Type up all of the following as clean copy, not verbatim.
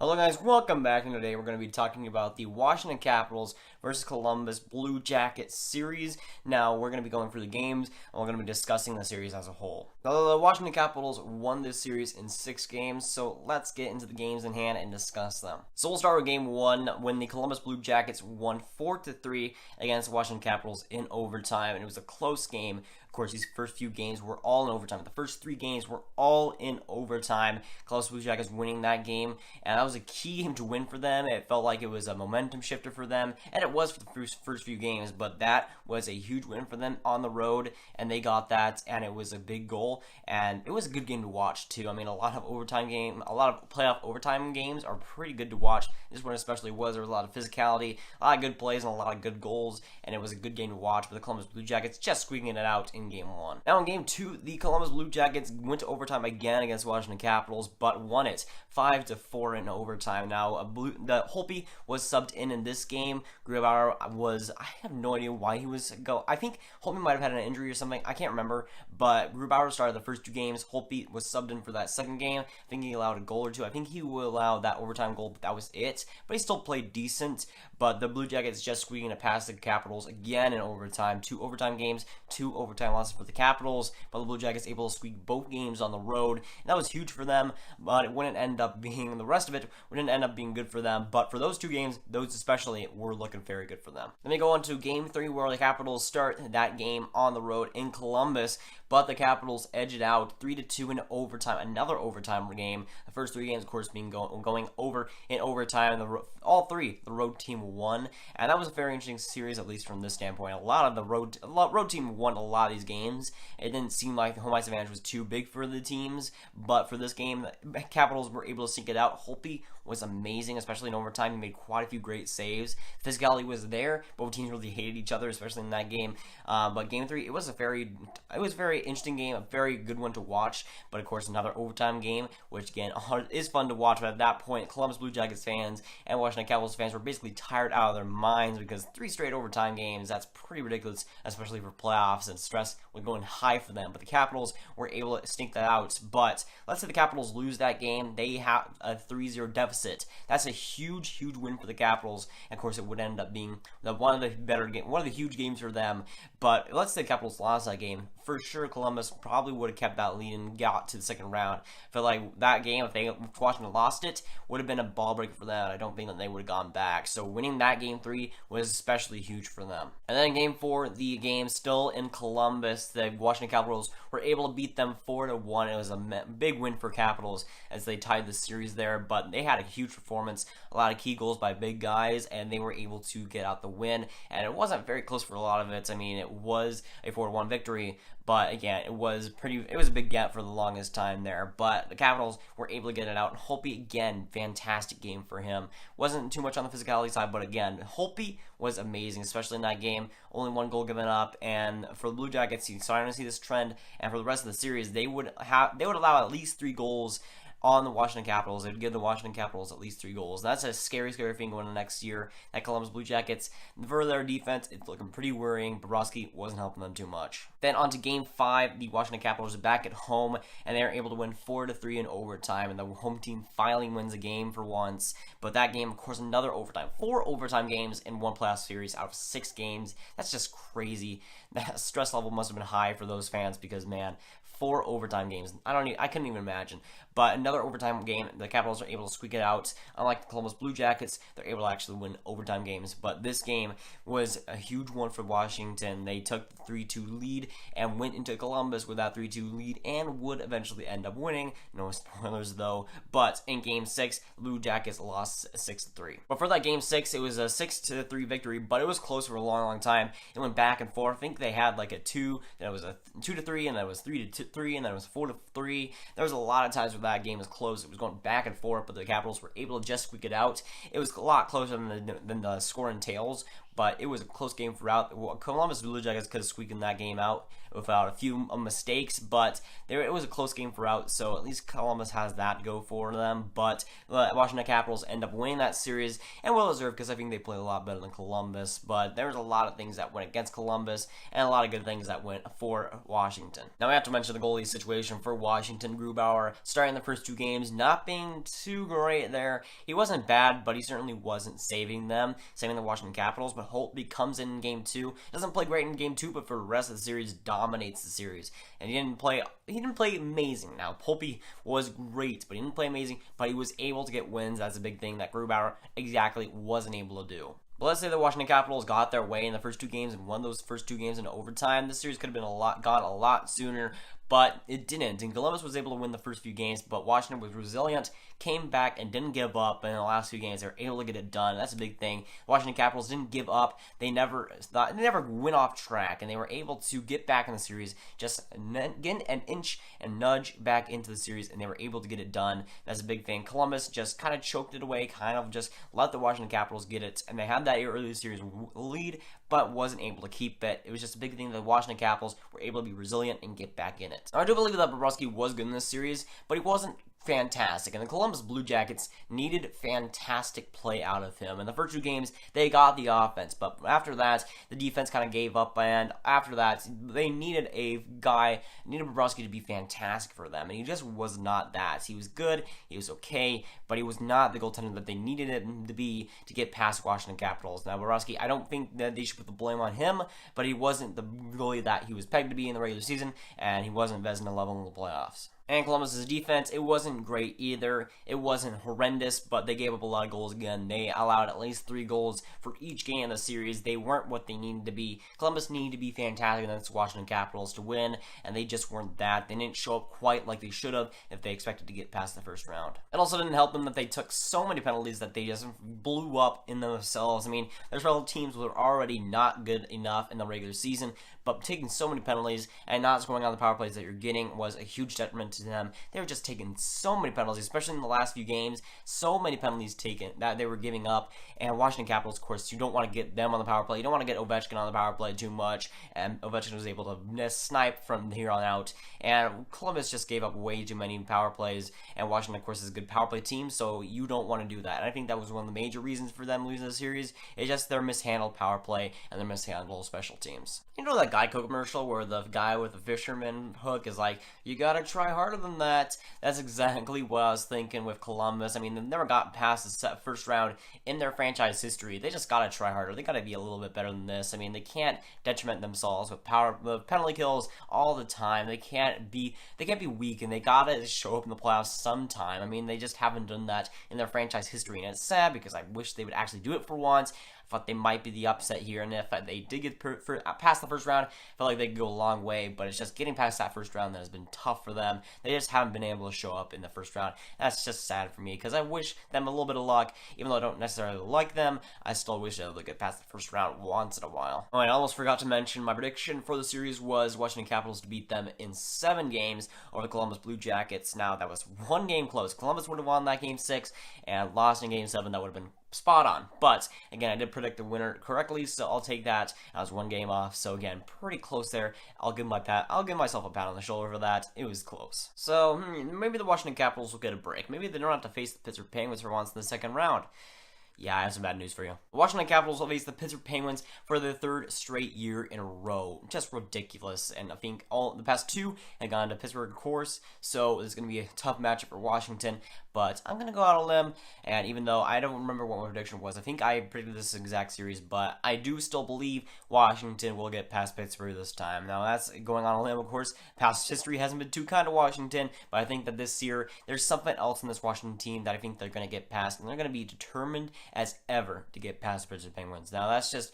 Hello guys, welcome back, and today we're going to be talking about the Washington Capitals versus Columbus Blue Jackets series. Now, we're going to be going through the games, and we're going to be discussing the series as a whole. Now, the Washington Capitals won this series in 6 games, so let's get into the games in hand and discuss them. So we'll start with game 1, when the Columbus Blue Jackets won 4-3 against the Washington Capitals in overtime, and it was a close game. Of course, these first few games were all in overtime. The first 3 games were all in overtime. Columbus Blue Jackets winning that game, and that was a key game to win for them. It felt like it was a momentum shifter for them, and it was for the first few games, but that was a huge win for them on the road, and they got that, and it was a big goal, and it was a good game to watch, too. I mean, a lot of playoff overtime games are pretty good to watch. This one especially was. There was a lot of physicality, a lot of good plays, and a lot of good goals, and it was a good game to watch, but the Columbus Blue Jackets just squeaking it out in game 1. Now in game 2, the Columbus Blue Jackets went to overtime again against Washington Capitals, but won it 5-4 in overtime. Now the Holtby was subbed in this game. Graviteh I have no idea why he was I think Holtby might have had an injury or something. I can't remember, but Graviteh started the first 2 games. Holtby was subbed in for that second game. I think he allowed a goal or 2. I think he will allow that overtime goal, but that was it. But he still played decent. But the Blue Jackets just squeaking it past the Capitals again in overtime. 2 overtime games, 2 overtime losses for the Capitals, but the Blue Jackets able to squeak both games on the road, and that was huge for them, but it wouldn't end up being, the rest of it wouldn't end up being good for them, but for those 2 games, those especially, were looking very good for them. Then they go on to game 3, where the Capitals start that game on the road in Columbus, but the Capitals edge it out 3-2 in overtime, another overtime game. The first 3 games, of course, being going over in overtime, and all 3, the road team won, and that was a very interesting series, at least from this standpoint. A lot of the road team won a lot of these games. It didn't seem like the home ice advantage was too big for the teams, but for this game, the Capitals were able to sink it out. Holtby was amazing, especially in overtime. He made quite a few great saves. Physicality was there. Both teams really hated each other, especially in that game. But game 3, it was a very interesting game, a very good one to watch. But of course, another overtime game, which again is fun to watch. But at that point, Columbus Blue Jackets fans and Washington Capitals fans were basically tired out of their minds, because 3 straight overtime games, that's pretty ridiculous, especially for playoffs, and stress was going high for them. But the Capitals were able to sneak that out. But let's say the Capitals lose that game, they have a 3-0 deficit. That's a huge win for the Capitals. And of course, it would end up being one of the huge games for them. But let's say the Capitals lost that game, for sure Columbus probably would have kept that lead and got to the second round. I feel like that game, if Washington lost it, would have been a ball breaker for them. I don't think that they would have gone back. So winning that game 3 was especially huge for them. And then in game 4, the game still in Columbus, the Washington Capitals were able to beat them 4-1. It was a big win for Capitals as they tied the series there, but they had a huge performance, a lot of key goals by big guys, and they were able to get out the win. And it wasn't very close for a lot of it. I mean, it was a 4-1 victory, but again, it was a big gap for the longest time there. But the Capitals were able to get it out. And Holtby, again, fantastic game for him. Wasn't too much on the physicality side, but again, Holtby was amazing, especially in that game. Only 1 goal given up, and for the Blue Jackets, you're starting to see this trend. And for the rest of the series, they would allow at least 3 goals on the Washington Capitals. They'd give the Washington Capitals at least 3 goals. That's a scary thing going into next year. That Columbus Blue Jackets, for their defense, it's looking pretty worrying. Bobrovsky wasn't helping them too much. Then on to game 5, the Washington Capitals are back at home, and they are able to win 4-3 in overtime, and the home team finally wins a game for once. But that game, of course, another overtime. 4 overtime games in one playoff series out of 6 games. That's just crazy. That stress level must have been high for those fans, because, man, 4 overtime games. I couldn't even imagine. But another overtime game, the Capitals are able to squeak it out. Unlike the Columbus Blue Jackets, they're able to actually win overtime games. But this game was a huge one for Washington. They took the 3-2 lead and went into Columbus with that 3-2 lead and would eventually end up winning. No spoilers though. But in game 6, Blue Jackets lost 6-3. But for that game 6, it was a 6-3 victory, but it was close for a long time. It went back and forth. I think they had like a 2, then it was a 2-3, and then it was 3-3, and then it was 4-3. There was a lot of times where that game was close. It was going back and forth, but the Capitals were able to just squeak it out. It was a lot closer than the score entails, but it was a close game throughout. Columbus Blue Jackets could have squeaked that game out without a few mistakes, but it was a close game throughout, so at least Columbus has that to go for them. But Washington Capitals end up winning that series, and well deserved, because I think they played a lot better than Columbus, but there was a lot of things that went against Columbus and a lot of good things that went for Washington. Now we have to mention the goalie situation for Washington. Grubauer starting the first 2 games, not being too great there. He wasn't bad, but he certainly wasn't saving the Washington Capitals. But Holtby comes in game 2, doesn't play great in game 2, but for the rest of the series dominates the series. And he didn't play amazing. Now Holtby was great, but he didn't play amazing, but he was able to get wins. That's a big thing that Grubauer exactly wasn't able to do. But let's say the Washington Capitals got their way in the first 2 games and won those first 2 games in overtime. This series could have been gone a lot sooner, but it didn't. And Columbus was able to win the first few games, but Washington was resilient, came back, and didn't give up. And in the last few games, they were able to get it done. That's a big thing. Washington Capitals didn't give up. They never went off track, and they were able to get back in the series, just get an inch and nudge back into the series, and they were able to get it done. That's a big thing. Columbus just kind of choked it away, kind of just let the Washington Capitals get it, and they had that early series lead, but wasn't able to keep it. It was just a big thing that the Washington Capitals were able to be resilient and get back in it. Now, I do believe that Bobrovsky was good in this series, but he wasn't fantastic, and the Columbus Blue Jackets needed fantastic play out of him. In the first 2 games, they got the offense, but after that, the defense kind of gave up, and after that, they needed Bobrovsky to be fantastic for them, and he just was not that. He was good, he was okay, but he was not the goaltender that they needed him to be to get past Washington Capitals. Now, Bobrovsky, I don't think that they should put the blame on him, but he wasn't the goalie that he was pegged to be in the regular season, and he wasn't Vezina level in the playoffs. And Columbus's defense, it wasn't great either. It wasn't horrendous, but they gave up a lot of goals again. They allowed at least 3 goals for each game in the series. They weren't what they needed to be. Columbus needed to be fantastic against Washington Capitals to win, and they just weren't that. They didn't show up quite like they should have if they expected to get past the first round. It also didn't help them that they took so many penalties that they just blew up in themselves. I mean, there's several teams who were already not good enough in the regular season, but taking so many penalties and not scoring on the power plays that you're getting was a huge detriment to them. They were just taking so many penalties, especially in the last few games. So many penalties taken that they were giving up. And Washington Capitals, of course, you don't want to get them on the power play. You don't want to get Ovechkin on the power play too much. And Ovechkin was able to snipe from here on out. And Columbus just gave up way too many power plays. And Washington, of course, is a good power play team, so you don't want to do that. And I think that was one of the major reasons for them losing the series. It's just their mishandled power play and their mishandled special teams. You know that Geico commercial where the guy with the fisherman hook is like, you gotta try harder than that? That's exactly what I was thinking with Columbus. I mean, they never got past the first round in their franchise history. They just gotta try harder. They gotta be a little bit better than this. I mean, they can't detriment themselves with penalty kills all the time. They can't be weak, and they gotta show up in the playoffs sometime. I mean, they just haven't done that in their franchise history, and it's sad because I wish they would actually do it for once. Thought they might be the upset here, and if they did get past the first round, I felt like they could go a long way, but it's just getting past that first round that has been tough for them. They just haven't been able to show up in the first round. That's just sad for me, because I wish them a little bit of luck. Even though I don't necessarily like them, I still wish they would get past the first round once in a while. Oh, I almost forgot to mention my prediction for the series was Washington Capitals to beat them in 7 games over the Columbus Blue Jackets. Now, that was 1 game close. Columbus would have won that game 6 and lost in game 7. That would have been spot on. But again, I did predict the winner correctly, so I'll take that. I was 1 game off, so again, pretty close there. I'll give myself a pat on the shoulder for that. It was close. So maybe the Washington Capitals will get a break. Maybe they don't have to face the Pittsburgh Penguins for once in the second round. Yeah, I have some bad news for you. The Washington Capitals will face the Pittsburgh Penguins for their 3rd straight year in a row. Just ridiculous. And I think the past 2 have gone to Pittsburgh, of course. So it's going to be a tough matchup for Washington. But I'm going to go out on a limb. And even though I don't remember what my prediction was, I think I predicted this exact series. But I do still believe Washington will get past Pittsburgh this time. Now, that's going on a limb, of course. Past history hasn't been too kind to Washington. But I think that this year, there's something else in this Washington team that I think they're going to get past. And they're going to be determined as ever to get past the Pittsburgh Penguins. Now, that's just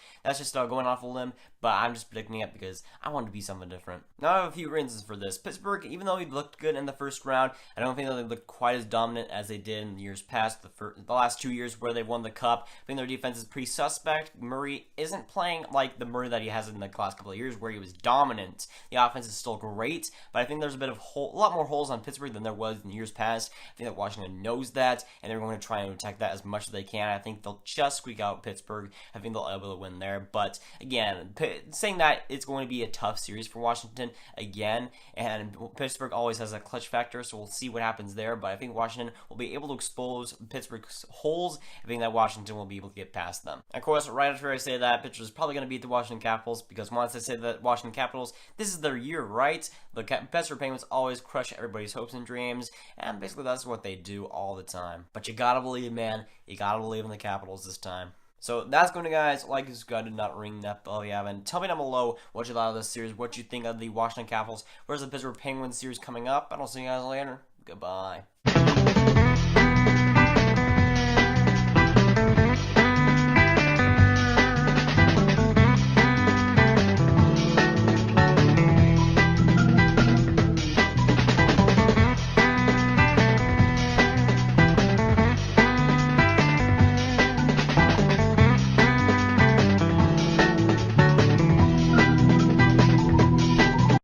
going off a limb, but I'm just predicting it because I want to be something different. Now I have a few reasons for this. Pittsburgh, even though he looked good in the first round, I don't think that they looked quite as dominant as they did in the years past. The last 2 years where they won the cup, I think their defense is pretty suspect. Murray isn't playing like the Murray that he has in the last couple of years where he was dominant. The offense is still great, but I think there's a lot more holes on Pittsburgh than there was in years past. I think that Washington knows that, and they're going to try and attack that as much as they can. I think they'll just squeak out Pittsburgh. I think they'll be able to win there. But again, saying that it's going to be a tough series for Washington again, and Pittsburgh always has a clutch factor, so we'll see what happens there. But I think Washington will be able to expose Pittsburgh's holes. I think that Washington will be able to get past them. Of course, right after I say that, Pittsburgh is probably going to beat the Washington Capitals, because once I say that Washington Capitals, this is their year, right? The Pittsburgh Penguins always crush everybody's hopes and dreams, and basically that's what they do all the time. But you gotta believe, man. You gotta believe in the Capitals this time. So that's going to, guys. Like, subscribe, do not ring that bell if you haven't. Tell me down below what you thought of this series, what you think of the Washington Capitals versus the Pittsburgh Penguins series coming up, and I'll see you guys later. Goodbye.